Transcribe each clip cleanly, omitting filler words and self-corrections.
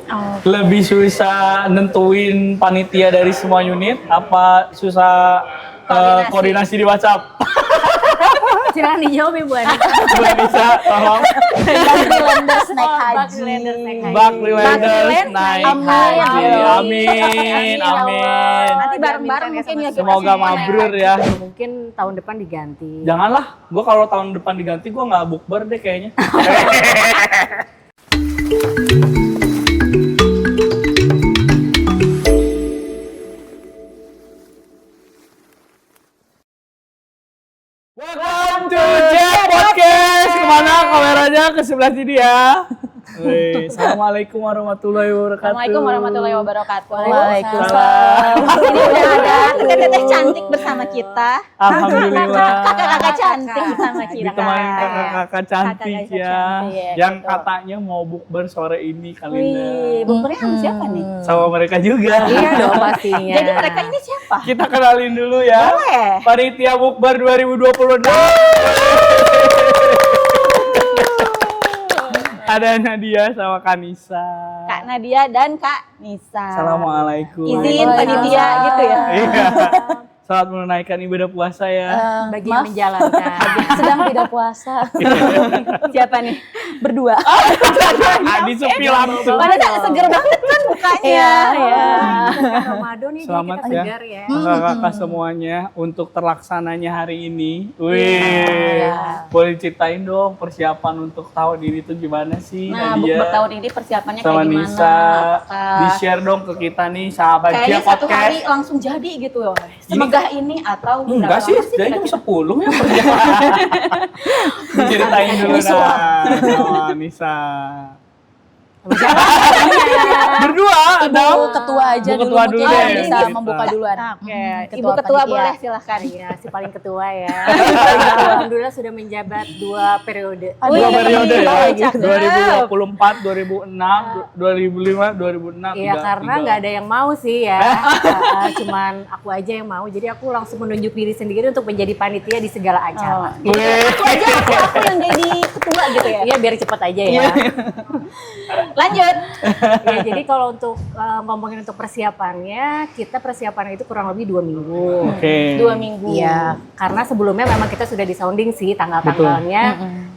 Oh. Lebih susah nentuin panitia dari semua unit apa susah koordinasi di WhatsApp? Silakan dijawab Ibu Anissa. Bu Anissa, tolong. Bakrilanders naik haji. Bakrilanders naik haji. Amin, amin. Nanti bareng-bareng mungkin ya kita Semoga semua naik mabrur haji. ya. Mungkin tahun depan diganti. Janganlah, gue kalau tahun depan diganti gue nggak bukber deh kayaknya. Welcome to J Podcast. Kemana kameranya? Ke sebelah sini ya. Wih, Assalamualaikum warahmatullahi wabarakatuh. Assalamualaikum warahmatullahi wabarakatuh. Waalaikumsalam. Ini udah ada teteh cantik bersama kita. Alhamdulillah. Kakak-kakak cantik bersama kita. Ditemani kakak-kakak cantik Kakak-kakak ya. cantik, ya, Yang gitu. katanya mau bukber sore ini kali Wih, ini. bukbernya sama siapa nih? Sama mereka juga. Iya dong pastinya. Jadi mereka ini siapa? Kita kenalin dulu ya. Boleh. Panitia Bukber 2026. Ada Nadia sama Kanisa. Kak Nadia dan Kak Nisa. Assalamualaikum. Izin panitia gitu ya. Iya. Selamat menunaikan ibadah puasa ya. Bagi Maaf, yang menjalankan. sedang tidak puasa. Siapa nih? Berdua. Adi sepi langsung. Padahal seger banget kan mukanya. Iya. Ramadan nih Selamat kita ya. segar ya. Kakak-kakak semuanya untuk terlaksananya hari ini. Wih. Iya. Boleh ceritain dong persiapan untuk tahun ini tuh gimana sih Nah, Nadia? bukber tahun ini persiapannya Sama kayak gimana? Nisa. Apakah Di-share dong ke kita nih sahabat kayaknya Dia satu Podcast. hari langsung jadi gitu loh. Semegah ini atau Enggak sih, berapa lama dari jam kira-kira? 10 ya perjalanan. Ceritain dulu nah, Nisa. Berdua, Ibu ketua aja Ibu dulu ketua mungkin dulu yang deh, bisa cerita. membuka duluan. Oke, Ketua Ibu Ketua panitia. boleh silahkan. Iya, si paling ketua ya. Alhamdulillah sudah menjabat 2 periode. Dua periode ya, cakep. 2024, 2006, 2005, 2006. Iya, karena nggak ada yang mau sih ya. Cuman aku aja yang mau. Jadi aku langsung menunjuk diri sendiri untuk menjadi panitia di segala acara. Aku aja, aku yang jadi ketua gitu ya. Iya, biar cepet aja ya. Lanjut. Ya, jadi kalau untuk ngomongin untuk persiapannya, kita persiapannya itu kurang lebih 2 minggu. Oke. 2 minggu. Iya. Karena sebelumnya memang kita sudah disounding sih tanggal-tanggalnya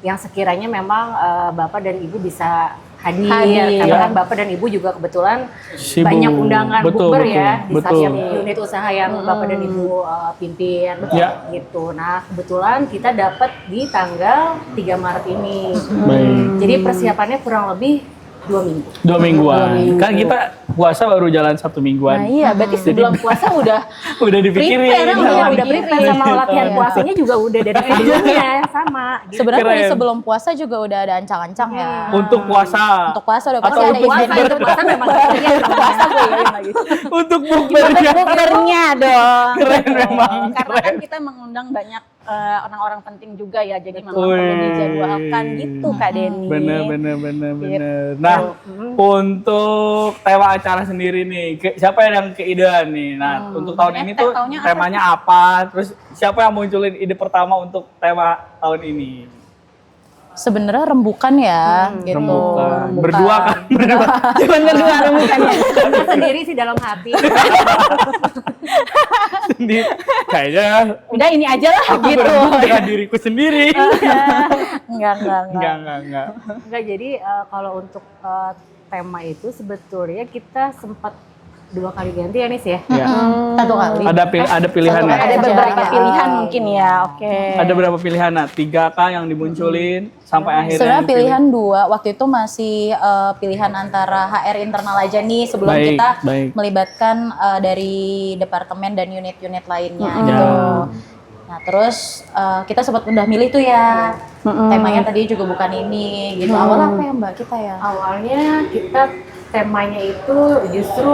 yang sekiranya memang Bapak dan Ibu bisa hadir. Karena kan Bapak dan Ibu juga kebetulan Sibuk. banyak undangan Betul, bukber betul, ya di betul. setiap unit usaha yang Bapak dan Ibu pimpin. Ya. Gitu. Nah, kebetulan kita dapat di tanggal 3 Maret ini. Baik. Jadi persiapannya kurang lebih 2 minggu. 2 mingguan. Kan kita puasa baru jalan 1 Nah mingguan. iya, Berarti sebelum puasa udah Udah dipikirin. prepare, sama udah prepare sama latihan Iya. puasanya juga udah dari sebelumnya sama. Gitu. sebenarnya dari Keren. sebelum puasa juga udah ada ancang-ancang ya. Untuk puasa. Untuk puasa udah Atau pasti ada untuk event. bukber. Untuk puasa memang iya, untuk puasa gue ya lagi. Untuk bukbernya. Bukbernya dong. Keren memang, Karena kan keren. kita mengundang banyak orang-orang penting juga ya, jadi memang Betul. perlu dijadwalkan gitu Kak Denny. Bener. Nah, untuk tema acara sendiri nih, siapa yang keidean nih? Nah, untuk tahun ini tuh taunya apa temanya apa? Terus siapa yang munculin ide pertama untuk tema tahun ini? Sebenarnya rembukan ya, gitu. Rembukan. Berdua kan? Cuma berdua rembukannya. Sendiri sih dalam hati. Sendiri. Kayaknya Udah ini aja lah aku gitu. berembuk dengan diriku sendiri. Enggak. Enggak. Enggak, jadi kalau untuk tema itu sebetulnya kita sempat 2 kali ganti ya Nis ya? Ya. Satu kali. Ada pilihan Satu nggak? kali. Ada beberapa Aja. pilihan mungkin ya, oke. Ada berapa pilihan? Nah, 3 kah yang dimunculin sampai akhirnya? Sebenarnya dipilih? pilihan 2, waktu itu masih pilihan antara HR internal aja nih sebelum Baik, kita baik. melibatkan dari departemen dan unit-unit lainnya Ya. gitu. Nah terus kita sempat udah milih tuh ya, temanya tadi juga bukan ini gitu. Awalnya apa ya Mbak kita ya? Awalnya kita temanya itu justru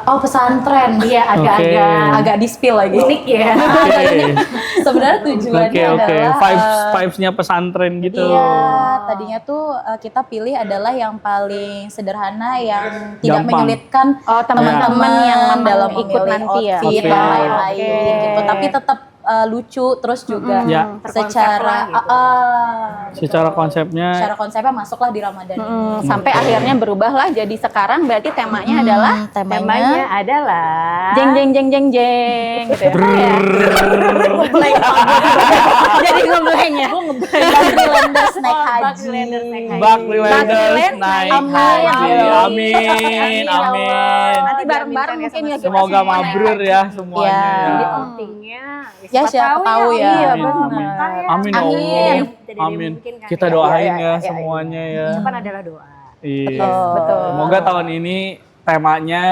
Oh pesantren. iya agak-agak Agak di-spill lagi. unik ya. Oke. Sebenarnya tujuannya Oke. adalah Vibes-nya pesantren gitu. Iya, tadinya tuh kita pilih adalah yang paling sederhana, yang tidak Gampang. menyulitkan Oh, teman-teman yang memang dalam ikut memilih nanti ya. outfit Oke. dan lain-lain Oke. gitu. Tapi tetap lucu, terus juga Ya. secara Secara konsepnya secara konsepnya masuklah di Ramadan ini. Sampai akhirnya berubahlah jadi sekarang berarti temanya adalah Temanya adalah jeng jeng jeng jeng jeng gitu ya. Jadi ngeblank ya. Bagrilanders naik haji. Bagrilanders naik haji. Amin, amin. Nanti bareng-bareng mungkin ya. kita Semoga semuanya. mabrur ya semuanya. Ya. Jadi Ya. pentingnya Ya, siapa tahu ya. Iya, Amin, benar. amin. Makanya Amin, ya Amin. Allah. Tidak Amin. dimungkinkan Kita ya. doain Iya, ya iya, semuanya ya. Ucapan adalah doa. Iya. Betul. Semoga tahun ini temanya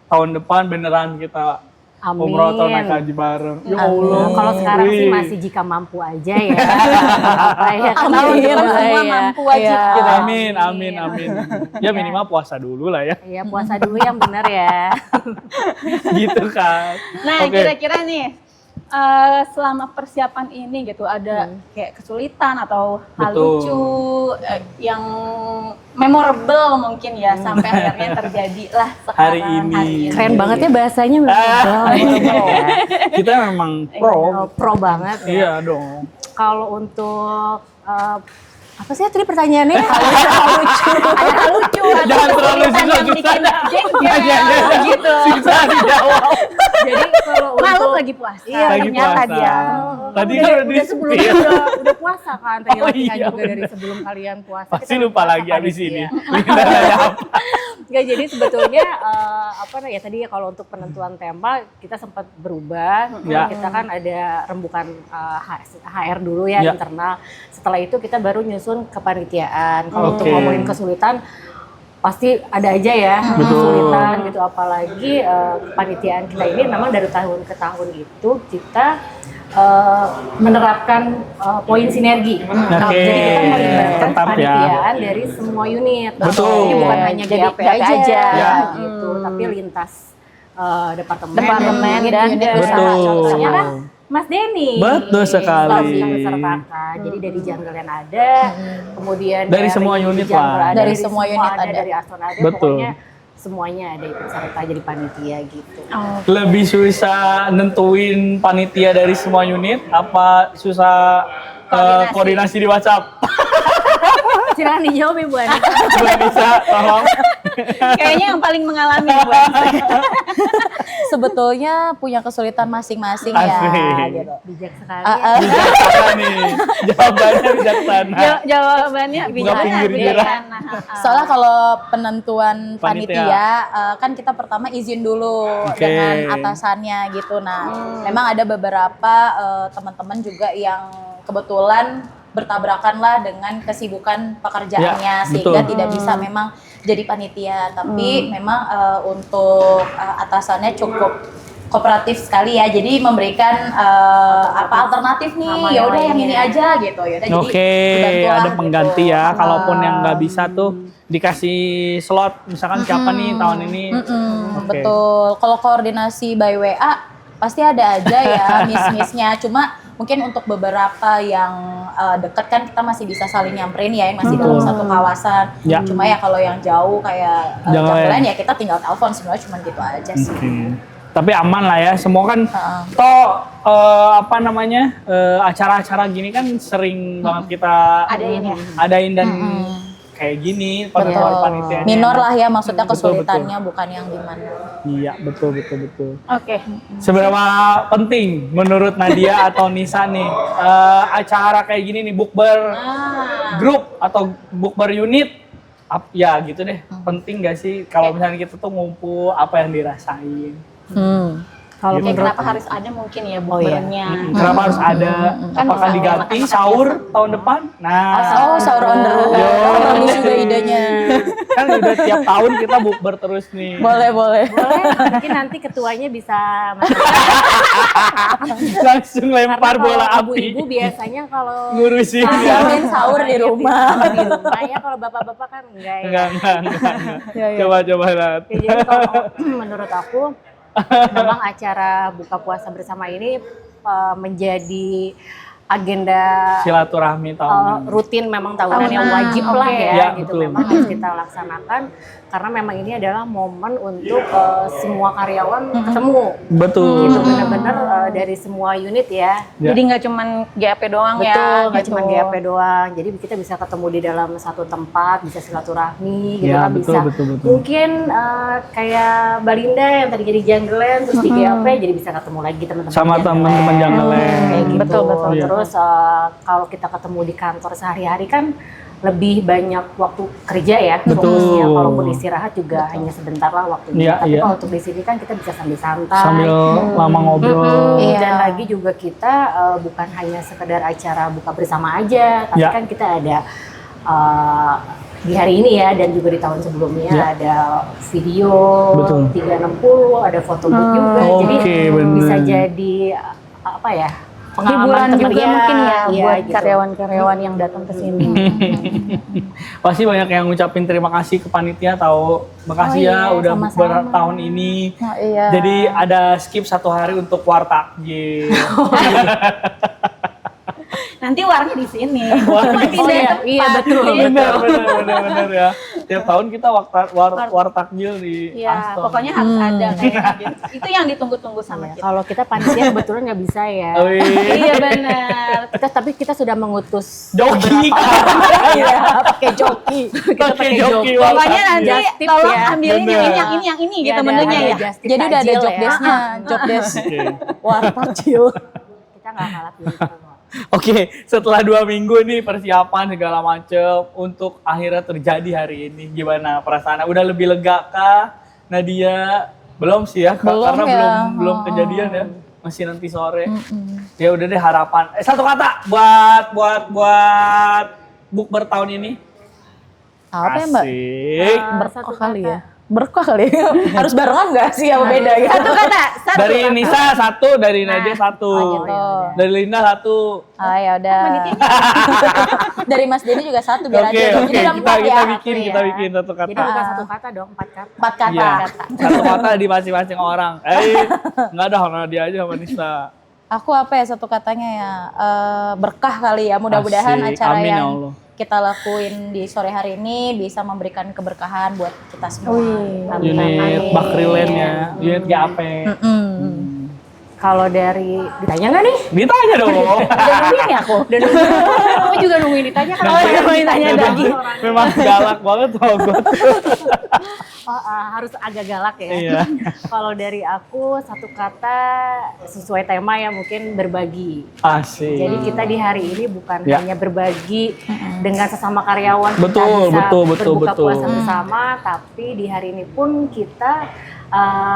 tahun depan beneran kita Amin. umroh atau naik haji bareng. Ya Amin. Allah. Kalau sekarang sih Wih. masih jika mampu aja ya. Apa ya? Amin. Kalau Kita semua semua ya. mampu wajib Iya. gitu. Amin, amin, amin. Ya minimal puasa dulu lah ya. Iya, puasa dulu yang benar ya. Gitu kan. Nah, Oke. kira-kira nih selama persiapan ini gitu ada kayak kesulitan atau hal Betul. lucu yang memorable mungkin ya sampai akhirnya terjadi lah Hari sekarang ini. Keren banget ya bahasanya. Kita memang pro. Pro banget ya. Iya dong. Kalau untuk apa sih tadi pertanyaannya? Hal lucu. Ada hal lucu. ada Jangan terlalu kesulitan yang bikin susah-susah. jengkel gitu. Susah dijawab. Jadi kalau malu untuk lagi puasa. Iya, Lagi ternyata puasa. dia. Tadi udah, kan udah udah sebelumnya di-spill. udah puasa kan tadi Oh, latihan iya, juga dari sebelum kalian puasa. Pasti Kita lupa puasa lagi abis panitia. ini. Kita nanya apa? Enggak, jadi sebetulnya apa ya tadi ya kalau untuk penentuan tema kita sempat berubah. Ya. Kita kan ada rembukan HR dulu ya, Ya. internal. Setelah itu kita baru nyusun kepanitiaan. Kalau untuk Oke. ngomongin kesulitan pasti ada aja ya Betul. kesulitan gitu, apalagi kepanitiaan kita ini memang dari tahun ke tahun itu kita menerapkan poin sinergi. Nah, Oke, jadi kita melibatkan tetap ya. kepanitiaan dari semua unit. Betul. Jadi bukan hanya Jadi GAP GAP aja, Ya. gitu, tapi lintas departemen dan juga. Betul. Contohnya kan Mas Denny. Betul sekali. Yang disertakan. Jadi dari Janggalan ada, kemudian Dari semua unit Janggal lah. ada, Dari semua unit ada. dari Aston ada, Betul. pokoknya semuanya ada ikut serta jadi panitia gitu. Lebih susah nentuin panitia dari semua unit apa susah koordinasi di WhatsApp? Silakan dijawab Ibu Ani. Coba bisa tolong. Kayaknya yang paling mengalami Bu Ani. Sebetulnya punya kesulitan masing-masing ya Asik. gitu. Bijak sekali. Bijaksana nih. Jawabannya bijaksana. Jawabannya Bukan pinggir nyerah. bijaksana. Soalnya kalau penentuan Panitia. panitia, kan kita pertama izin dulu Oke. dengan atasannya gitu. Nah, memang ada beberapa teman-teman juga yang kebetulan bertabrakan lah dengan kesibukan pekerjaannya Ya, sehingga betul. tidak bisa memang jadi panitia. Tapi memang untuk atasannya cukup kooperatif sekali ya. Jadi memberikan apa alternatif nih. Sama Ya yang udah yang lainnya. ini aja gitu. Ya udah jadi Oke, dibantulah ada pengganti gitu. ya. Kalaupun yang nggak bisa tuh dikasih slot, misalkan siapa nih tahun ini. Oke. Betul. Kalau koordinasi by WA pasti ada aja ya miss-missnya. Cuma mungkin untuk beberapa yang dekat kan kita masih bisa saling nyamperin ya, yang masih dalam satu kawasan. Ya. Cuma ya kalau yang jauh kayak Jangan. Janggalan ya kita tinggal telepon, sebenarnya cuma gitu aja sih. Oke. Tapi aman lah ya, semua kan Heeh. toh apa namanya acara-acara gini kan sering banget kita Adain ya. adain dan kayak gini penentuan panitianya. Minor lah ya, maksudnya Betul, kesulitannya bukan yang gimana. Iya, betul. Oke. Seberapa penting menurut Nadia atau Nisa nih acara kayak gini nih, bukber grup atau bukber unit? Ya gitu deh, penting gak sih kalau misalnya kita tuh ngumpul, apa yang dirasain? Kalau Gitu. Oke, menurut kenapa harus ada mungkin ya Oh, iya. bukbernya? Kenapa harus ada? Kan Apakah bisa diganti makan-makan sahur biasa. tahun depan? Nah, Oh, sahur on the road. Yo. Bagus juga idenya. Kan udah tiap tahun kita bukber terus nih. Boleh. boleh, mungkin nanti ketuanya bisa Langsung lempar bola ibu-ibu api. biasanya kalau Ngurusin ya. Siapin sahur di rumah. di rumah ya, kalau bapak-bapak kan enggak ya. Enggak. Ya, ya. Coba Nat. Ya, jadi kalau menurut aku memang acara buka puasa bersama ini menjadi agenda Silaturahmi tahunan. rutin memang tahunan yang Tahunan, wajib lah oke. ya, Ya, gitu betul. memang harus kita laksanakan karena memang ini adalah momen untuk semua karyawan ketemu. Betul. Gitu benar-benar dari semua unit ya. Ya. Jadi nggak cuman GAP doang ya. Betul, nggak gitu. cuma GAP doang. Jadi kita bisa ketemu di dalam satu tempat, bisa silaturahmi gitu Ya, kan, betul, bisa. betul. Mungkin kayak Balinda yang tadi jadi jungleland terus di GAP jadi bisa ketemu lagi teman-teman. Sama teman-teman Jungleland. Kayak gitu. Betul, betul. Iya. Terus kalau kita ketemu di kantor sehari-hari kan lebih banyak waktu kerja ya, Betul. fokusnya. Kalaupun istirahat juga hanya sebentar lah waktunya. Iya, Tapi iya. kalau untuk di sini kan kita bisa sambil santai. Sambil lama ngobrol. Iya. Dan lagi juga kita bukan hanya sekedar acara buka bersama aja, tapi Ya. kan kita ada di hari ini ya dan juga di tahun sebelumnya Ya. ada video Betul. 360, ada foto booth juga. Jadi Oke, bener. bisa jadi apa ya? Hiburan juga tersendiri. mungkin ya Iya, buat gitu. karyawan-karyawan yang datang ke sini. Pasti banyak yang ngucapin terima kasih ke panitia tahu. Makasih Oh ya iya, udah sama-sama. bukber tahun ini. Oh, iya. Jadi ada skip 1 hari untuk wartakjil. Nanti warnya di sini. Warnya Cuma di pindah sini. tempat. Iya, betul. bener ya. Tiap tahun kita wartakjil di Iya, Aston. pokoknya harus ada kayaknya gitu. Itu yang ditunggu-tunggu sama Iya, kita. kalau kita panitia kebetulan nggak bisa ya. Wih. Iya benar. Tapi kita sudah mengutus Joki. Iya, pakai joki. Kita Pakai pakai joki. joki. Pokoknya nanti Just tip tolong ya. ambilin Bener. yang ini Iya, gitu ada- menunya ada ya. just tip Jadi udah ada takjil job ya. desk-nya, job desk. Oke. Wartakjil. Kita nggak kalah pilih kita. Oke, setelah 2 minggu nih persiapan segala macem untuk akhirnya terjadi hari ini, gimana perasaan? Udah lebih lega kah, Nadia? Belum sih ya, Belum karena ya. belum kejadian ya, masih nanti sore. Ya udah deh harapan. Satu kata buat bukber tahun ini. Apa ya Mbak? Asik. Berkah kali ya. Berkah kali ya. Harus barengan nggak sih apa beda ya? Satu kata. Dari Nisa 1, dari Nadia 1, gitu. dari Linda 1. Ah ya udah. Dari Mas Denny juga 1 biar Oke, aja. oke, Jadi udah kita 4 ya. kita bikin satu kata. Jadi bukan satu kata dong, 4 kata. 4 kata. Iya, satu kata di masing-masing orang. Enggak ada, Nadia aja sama Nisa. Aku apa ya satu katanya ya berkah kali ya. Mudah-mudahan Asik. acara Amin, ya yang Allah. kita lakuin di sore hari ini bisa memberikan keberkahan buat kita semua. Amin. Unit Bakrilen ya, unit GAP. Kalau dari ditanya nggak nih? Ditanya dong. Udah nungguin ya aku. Udah nungguin. Aku juga nungguin ditanya kan. ditanya lagi. Memang galak banget tau gue. Harus agak galak ya. Iya. Kalau dari aku satu kata sesuai tema ya mungkin berbagi. Asik. Jadi kita di hari ini bukan Ya. hanya berbagi dengan sesama karyawan, Betul, kita bisa betul, betul, berbuka betul. puasa bersama, tapi di hari ini pun kita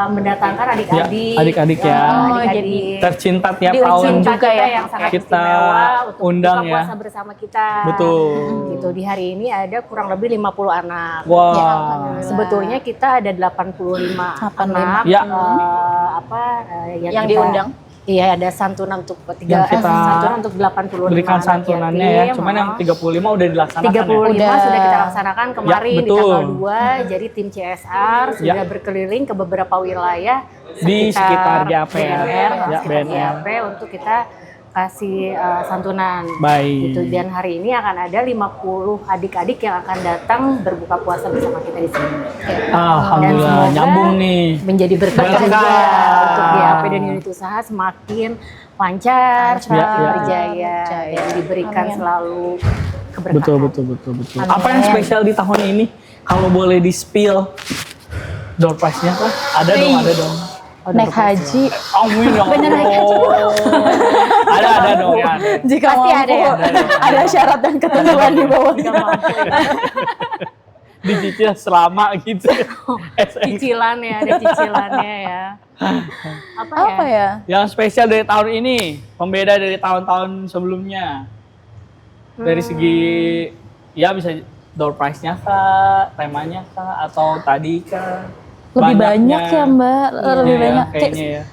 mendatangkan adik-adik, Ya, adik-adik ya. adik-adik Tercinta tiap tercinta tahun. juga ya yang sangat Kita istimewa untuk undang buka ya. puasa bersama kita. Betul. Gitu di hari ini ada kurang lebih 50 anak. Wah. Sebetulnya kita ada 85 anak Ya. Yang diundang. Iya, ada santunan untuk Yang kita santunan untuk 85 Berikan anak santunannya ya. yatim. Cuman yang 35 udah dilaksanakan 35 ya. sudah kita laksanakan kemarin di betul. tanggal 2. Jadi tim CSR sudah berkeliling ke beberapa wilayah Di sekitar GAP ya. BNR, Ya, sekitar BNR. GAP untuk kita kasih santunan. Baik. Gitu. Dan hari ini akan ada 50 adik-adik yang akan datang berbuka puasa bersama kita di sini. Alhamdulillah, semoga nyambung nih. Menjadi berkah Berkah. juga untuk GAP dan unit usaha semakin lancar, semakin ya. berjaya, dan diberikan selalu keberkahan. Betul. Apa yang spesial di tahun ini? Kalau boleh di spill door prize-nya kah? Ada dong. Naik haji. Amin ya Allah. Ada dong ya. Jika Pasti mampu, ada ya? ada syarat dan ketentuan di bawahnya. Dicicil selama gitu. Cicilannya, ada cicilannya ya. Apa ya? Yang spesial dari tahun ini, pembeda dari tahun-tahun sebelumnya. Dari segi ya bisa door prize-nya kah, temanya kah, atau tadi kah? Lebih Banyaknya. banyak ya Mbak, lebih Iya, banyak. kayaknya ya.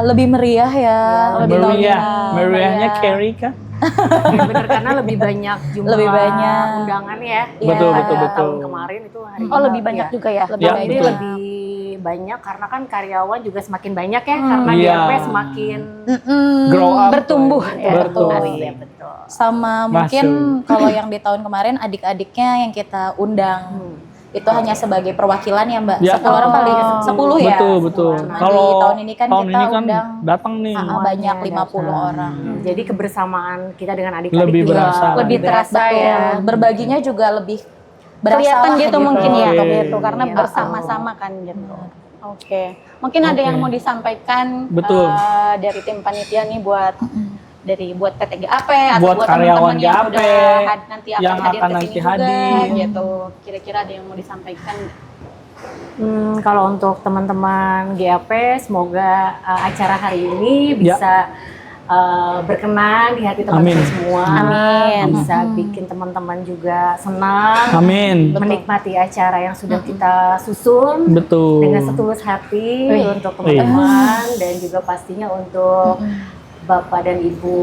Lebih meriah ya. Lebih tahun Meriah, ini. meriahnya Meriah. Carrie kah? Ya, bener karena lebih banyak jumlah Lebih banyak. undangan ya. Betul, Pada betul. tahun kemarin itu hari Oh lebih banyak juga ya. Lebih Ya, ini banyak. lebih banyak karena kan karyawan juga semakin banyak ya karena Iya. GRP semakin Grow up. Bertumbuh. Betul. Iya betul. Sama mungkin kalau yang di tahun kemarin adik-adiknya yang kita undang itu hanya sebagai perwakilan ya Mbak. Ya. 10 orang paling 10 ya. Betul. Cuma Kalau di tahun ini kan kita undang datang nih. banyak Semuanya 50 orang. Jadi kebersamaan kita dengan adik-adik Lebih juga berasa. lebih terasa Betul. ya. Berbaginya juga lebih berasa Kelihatan lah gitu mungkin ya Oke. gitu karena Iya. bersama-sama kan gitu. Oke. Mungkin ada yang mau disampaikan Betul. dari tim panitia nih buat buat PT GAP atau Buat buat karyawan teman-teman yang GAP udah nanti akan yang hadir akan ke nanti sini juga hadir. gitu. Kira-kira ada yang mau disampaikan? Kalau untuk teman-teman GAP, semoga acara hari ini Ya. bisa berkenan di hati teman-teman Amin. semua. Amin. Bisa bikin teman-teman juga senang, Amin. menikmati acara yang sudah kita susun Betul. dengan setulus hati Wih. untuk teman-teman dan juga pastinya untuk Bapak dan Ibu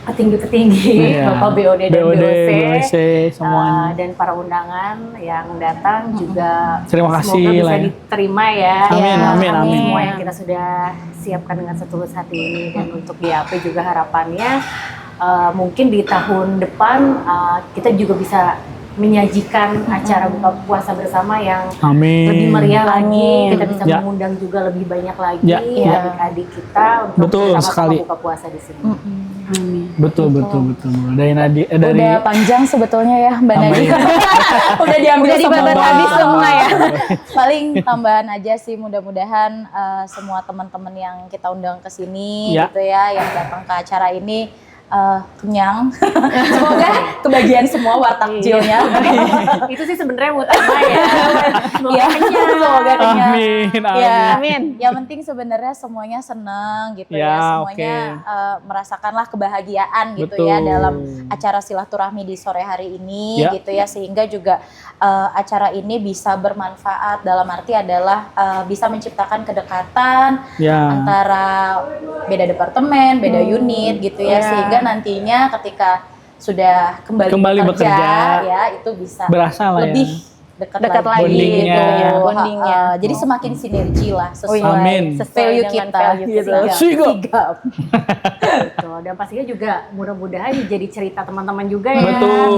petinggi-petinggi, Iya. Bapak BOD dan BOC, semuanya. dan para undangan yang datang juga Terima kasih semoga bisa lah ya. diterima ya. Amin, amin, amin. Semua yang kita sudah siapkan dengan setulus hati ini dan untuk GAP juga harapannya mungkin di tahun depan kita juga bisa menyajikan acara buka puasa bersama yang Amin. lebih meriah lagi, Amin. kita bisa Ya. mengundang juga lebih banyak lagi Ya. adik-adik kita untuk Betul bersama-sama sekali. buka puasa di sini. Betul. Dari Nadia dari Udah panjang sebetulnya ya Mbak Tambahin. Nadia. Udah diambil Udah dibabat semua. habis semua ya. Paling tambahan aja sih mudah-mudahan semua teman-teman yang kita undang ke sini Ya. gitu ya yang datang ke acara ini kenyang. Semoga kebagian semua warteg jilnya. Itu sih sebenarnya utama ya. Semoga Iya, kenyang. semoga kenyang. Amin, Ya, Amin. yang penting sebenarnya semuanya senang gitu ya, Ya, semuanya merasakanlah kebahagiaan gitu ya Betul. dalam acara silaturahmi di sore hari ini Ya. gitu ya, sehingga juga acara ini bisa bermanfaat dalam arti adalah bisa menciptakan kedekatan Ya. antara beda departemen, beda unit gitu ya, Ya. sehingga nantinya ketika sudah kembali bekerja, ya itu bisa berasa lah lebih ya. Dekat lagi Bondingnya. gitu ya, Bondingnya. Jadi semakin sinergi lah sesuai Amin. value Dengan kita value gitu. kita. Sigap. Gitu. Dan pastinya juga mudah-mudahan jadi cerita teman-teman juga ya. Betul.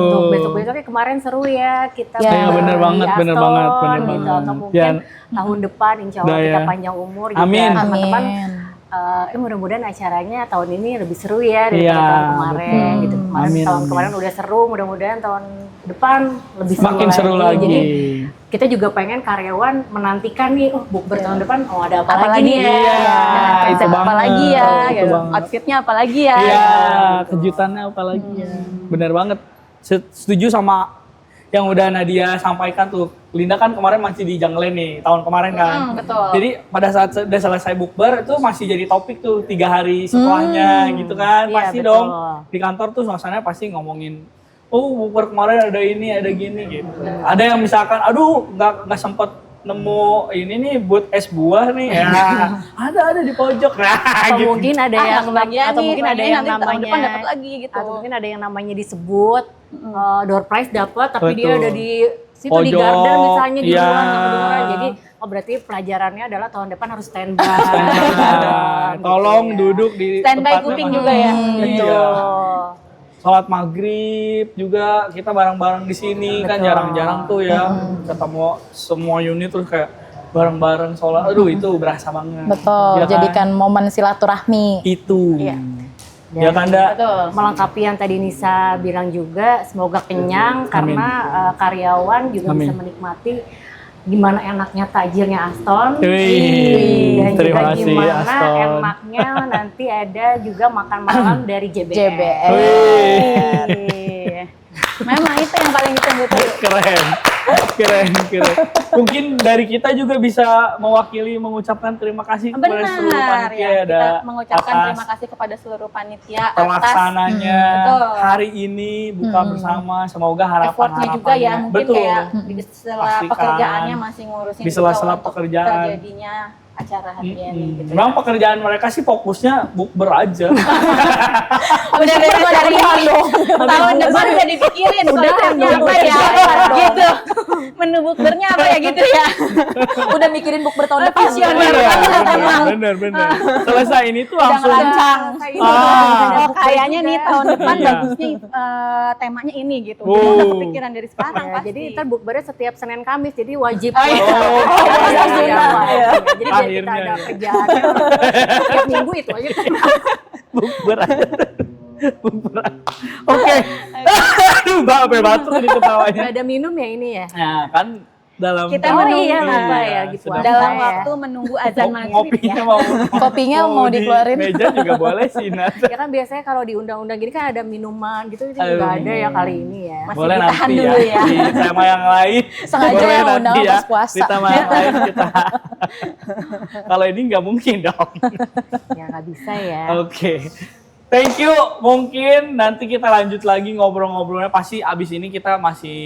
Untuk besok-besoknya kemarin seru ya kita Ya, bareng bener di banget, bener Aston, banget, bener gitu. banget. Atau mungkin Dan- tahun depan insya Allah Dah kita ya. panjang umur Amin. juga teman-teman. Amin. Mudah-mudahan acaranya tahun ini lebih seru ya daripada Iya, tahun kemarin gitu. Kemarin Amin, tahun amin. kemarin udah seru, mudah-mudahan tahun depan lebih Semakin seru lagi. Jadi kita juga pengen karyawan menantikan nih, bukber tahun depan, ada apa, Apa lagi nih ya? Iya, Dan itu Konsep apa banget, lagi ya? itu Gitu. banget. Outfitnya apa lagi ya? Iya, kejutannya apa lagi ya? Bener banget. Setuju sama yang udah Nadia sampaikan tuh. Linda kan kemarin masih di Jungle nih, tahun kemarin kan. Betul. Jadi pada saat udah selesai bukber itu masih jadi topik tuh 3 hari setelahnya gitu kan. Iya, Pasti betul. dong di kantor tuh suasananya pasti ngomongin, oh bukber kemarin ada ini, ada gini gitu. Ada yang misalkan, aduh nggak sempet nemu ini nih buat es buah nih ya. ada di pojok nah, Atau gitu. mungkin ada yang atau mungkin ada yang nanti tahun depan dapat namanya lagi gitu. atau mungkin ada yang namanya disebut door prize dapat tapi dia Betul. ada di situ di Pojok, garden misalnya di iya. luar nggak kedengeran. Jadi berarti pelajarannya adalah tahun depan harus standby. Nah, tolong Gitu ya. duduk di Standby tempatnya kuping masing- juga ya. Betul. Sholat maghrib juga kita bareng-bareng di sini kan Betul. jarang-jarang tuh ya ketemu semua unit terus kayak bareng-bareng sholat. Aduh itu berasa banget. Betul, Ya kan? jadikan momen silaturahmi. Itu. Iya. Ya kan, Da? Betul. Melengkapi yang tadi Nisa bilang juga, semoga kenyang karena karyawan juga Amin. bisa menikmati gimana enaknya takjilnya Aston. Wih, Dan terima juga kasih, gimana Aston. enaknya nanti ada juga makan malam dari JBR. JBR. Wih, Memang itu yang paling ditunggu-tunggu. keren. Keren. Mungkin dari kita juga bisa mewakili mengucapkan terima kasih kepada seluruh Benar panitia ya, kita ada mengucapkan atas terima kasih kepada seluruh panitia atas pelaksananya betul. hari ini buka bersama. Semoga effortnya juga ya mungkin betul. kayak di sela Pastikan. pekerjaannya masih ngurusin Di sela-sela juga untuk pekerjaan. terjadinya acara hari ini gitu. Memang pekerjaan mereka sih fokusnya bukber aja. Udah beres dari tahun depan udah dipikirin konsepnya apa ya gitu. Menu bukbernya apa ya gitu ya. Udah mikirin bukber tahun depan. Visioner banget emang. Bener. Selesai ini tuh Udah langsung. ngerancang. Ah. Kayaknya nih tahun depan Iya. bagusnya temanya ini gitu. Jadi Oh. udah kepikiran dari sekarang Ya, pasti. jadi ntar bukbernya setiap Senin Kamis, jadi wajib. Oh, iya. Jadi biar kita Akhirnya, ada ya. kerjaan. Tiap minggu itu aja. Bukber aja. Bukber aja. Oke. Aduh, sampai batuk nih ketawanya. Nggak ada minum ya ini ya? Nah, kan dalam Kita Oh menunggu. iya, lupa ya, Iya, gitu. sedang Dalam ya. waktu menunggu azan maghrib ngopinya ya. Kopinya mau di dikeluarin. meja juga boleh sih, Nat. Ya kan biasanya kalau di undang-undang gini kan ada minuman gitu, itu Aduh. nggak ada ya kali ini ya. Masih Boleh ditahan nanti dulu ya. di tema yang lain. Sengaja Boleh yang nanti undang pas puasa. Di tema yang lain kita. Kalau ini nggak mungkin dong. Ya nggak bisa ya. Oke. Thank you. Mungkin nanti kita lanjut lagi ngobrol-ngobrolnya. Pasti abis ini kita masih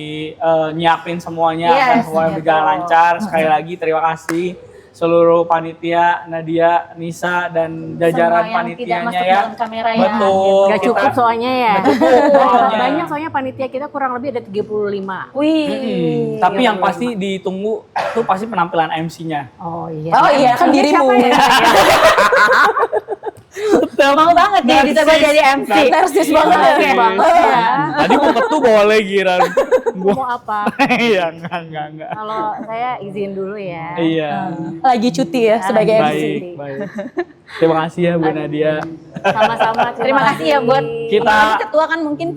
nyiapin semuanya Yes, dan semuanya berjalan lancar. Sekali lagi terima kasih seluruh panitia, Nadia, Nisa dan jajaran Semua yang tidak panitianya masuk ya. dalam kamera ya. Betul. Nggak cukup soalnya ya. Nggak cukup soalnya. Banyak soalnya panitia kita kurang lebih ada 35. Wih. Tapi yang pasti ditunggu itu pasti penampilan MC-nya. Oh iya. Oh iya, kan Ini dirimu. siapa ya? Mau banget nih bisa buat jadi MC. Narsis banget ya. Narsis banget ya. Tadi mau ketu boleh Giran. Mau apa? Iya, enggak. Kalau saya izin dulu ya. Iya. Lagi cuti ya sebagai MC. Baik. Terima kasih ya Bu Nadia. Sama-sama. Terima kasih ya buat Kita- apalagi ketua kan mungkin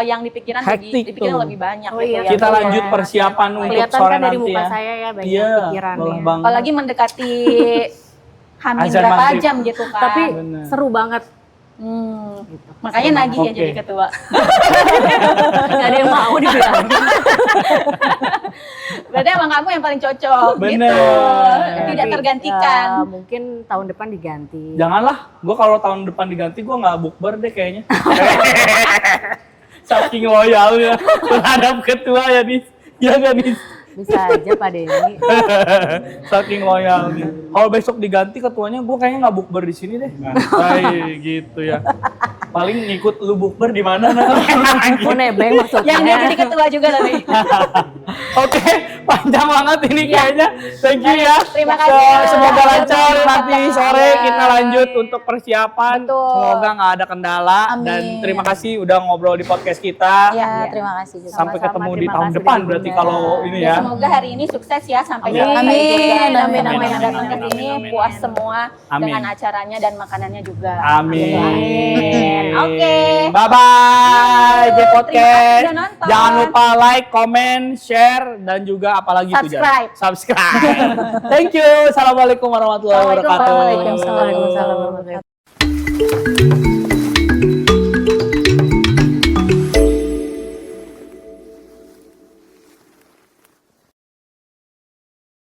yang dipikiran Hektik dipikiran tuh. lebih banyak Oh gitu iya, ya. Kita Iya. lanjut persiapan untuk Kelihatan sore kan dari nanti muka ya. saya ya banyak Iya, pikiran lelah ya. banget. Apalagi mendekati Hamin Azan berapa maghrib. jam gitu kan. Tapi Bener. seru banget. Makanya nagih ya Oke. jadi ketua. Gak ada yang mau dibilang. Berarti emang kamu yang paling cocok Bener. gitu. Tidak Tapi, tergantikan. mungkin tahun depan diganti. Janganlah, gue kalau tahun depan diganti gue nggak bukber deh kayaknya. Saking loyalnya terhadap ketua ya nih. Ya nggak nih? Bisa aja Pak Denny. Saking loyalnya. Kalau besok diganti ketuanya, gue kayaknya nggak bukber di sini deh. Baik, gitu ya. Paling ngikut lu bukber di mana nanti. Mau nebeng maksudnya. Yang dia jadi ketua juga tadi. Oke, panjang banget ini kayaknya. Thank you ya. Terima kasih. Semoga lancar nanti sore Iya. kita lanjut untuk persiapan. Betul. Semoga nggak ada kendala. Amin. Dan terima kasih udah ngobrol di podcast kita. Ya, terima kasih juga. Sampai Sama-sama, ketemu di terima tahun kasih depan udah berarti diundang. kalau ini ya. Semoga hari ini sukses ya sampai Amin. selesai Amin, juga. Dan amin, teman-teman yang amin, datang ke amin, sini amin, puas semua Amin. dengan acaranya dan makanannya juga. Amin. Amin. Oke. Bye bye J Podcast. Terima kasih udah nonton. Jangan lupa like, comment, share dan juga apalagi tuh, Jan? Subscribe. Subscribe. Thank you. Assalamualaikum warahmatullahi wabarakatuh. Waalaikumsalam warahmatullahi wabarakatuh.